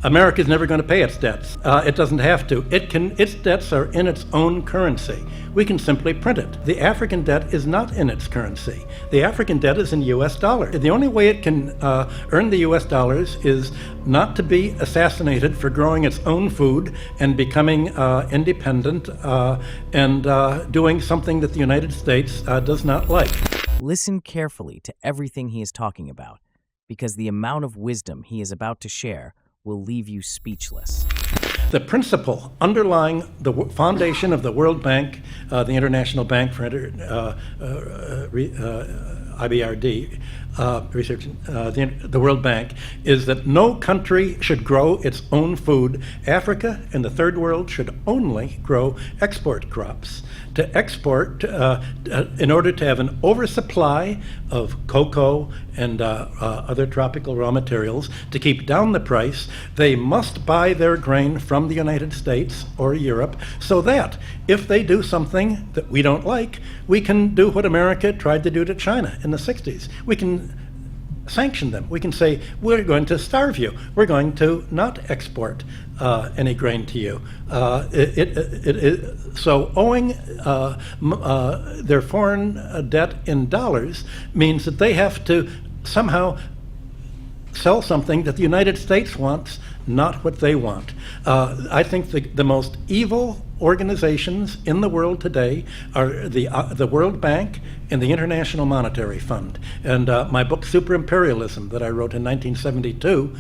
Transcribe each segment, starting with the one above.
America's never going to pay its debts. It doesn't have to. Its debts are in its own currency. We can simply print it. The African debt is not in its currency. The African debt is in US dollars. The only way it can earn the US dollars is not to be assassinated for growing its own food and becoming independent and doing something that the United States does not like. Listen carefully to everything he is talking about, because the amount of wisdom he is about to share will leave you speechless. The principle underlying the foundation of the World Bank, the International Bank for IBRD research, the World Bank, is that no country should grow its own food. Africa and the Third World should only grow export crops. To export, in order to have an oversupply of cocoa and other tropical raw materials, to keep down the price, they must buy their grain from the United States or Europe, so that if they do something that we don't like, we can do what America tried to do to China in the 60s. We can sanction them. We can say, we're going to starve you. We're going to not export any grain to you. So owing their foreign debt in dollars means that they have to somehow sell something that the United States wants, not what they want. I think the most evil organizations in the world today are the World Bank and the International Monetary Fund. And my book, Super Imperialism, that I wrote in 1972,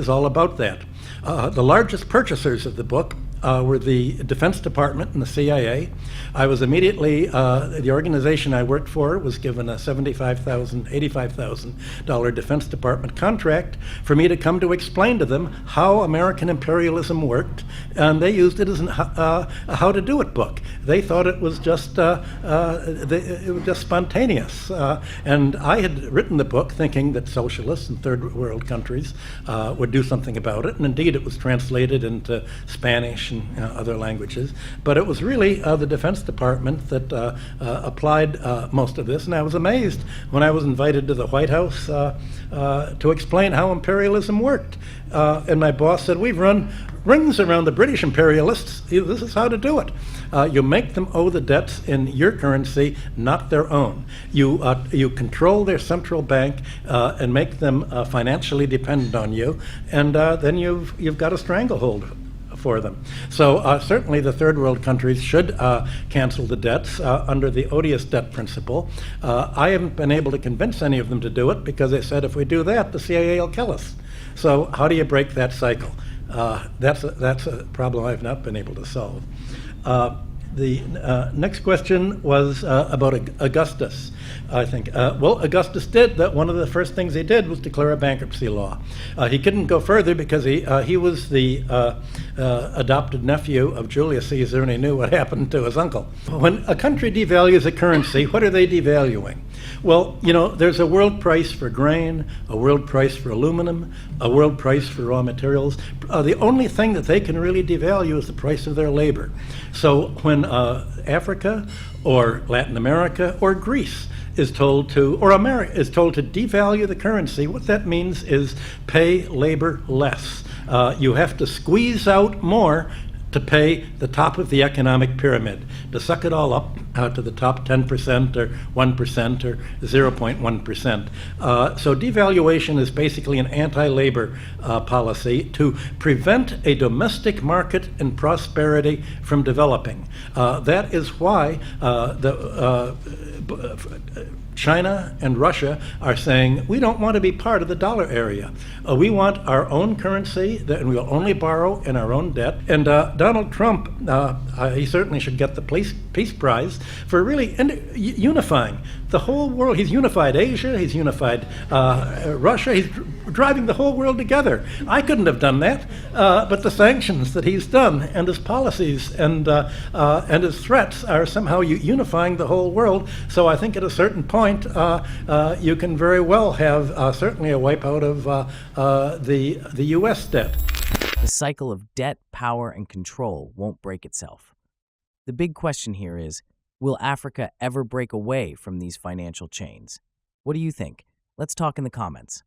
is all about that. The largest purchasers of the book were the Defense Department and the CIA. I was immediately, the organization I worked for was given a $75,000, $85,000 Defense Department contract for me to come to explain to them how American imperialism worked, and they used it as a how to do it book. They thought it was just it was just spontaneous, and I had written the book thinking that socialists in third world countries would do something about it, and indeed it was translated into Spanish and other languages. But it was really the Defense Department that applied most of this, and I was amazed when I was invited to the White House to explain how imperialism worked. And my boss said, "We've run rings around the British imperialists. This is how to do it. You make them owe the debts in your currency, not their own. You control their central bank and make them financially dependent on you, and then you've got a stranglehold for them." So certainly the third world countries should cancel the debts under the odious debt principle. I haven't been able to convince any of them to do it because they said if we do that, the CIA will kill us. So how do you break that cycle? That's a problem I've not been able to solve. The next question was about Augustus, I think. Well, Augustus did that. One of the first things he did was declare a bankruptcy law. He couldn't go further because he was the adopted nephew of Julius Caesar, and he knew what happened to his uncle. When a country devalues a currency, what are they devaluing? Well, you know, there's a world price for grain, a world price for aluminum, a world price for raw materials. The only thing that they can really devalue is the price of their labor. So when Africa or Latin America or Greece is told to, or America is told to devalue the currency, what that means is pay labor less. You have to squeeze out more to pay the top of the economic pyramid, to suck it all up to the top 10% or 1% or 0.1%. So devaluation is basically an anti-labor policy to prevent a domestic market and prosperity from developing. That is why China and Russia are saying, we don't want to be part of the dollar area. We want our own currency, and we'll only borrow in our own debt. And Donald Trump, he certainly should get the Peace Prize for really unifying the whole world. He's unified Asia, he's unified Russia, he's driving the whole world together. I couldn't have done that, but the sanctions that he's done and his policies and his threats are somehow unifying the whole world. So I think at a certain point, you can very well have certainly a wipeout of the U.S. debt. The cycle of debt, power, and control won't break itself. The big question here is, will Africa ever break away from these financial chains? What do you think? Let's talk in the comments.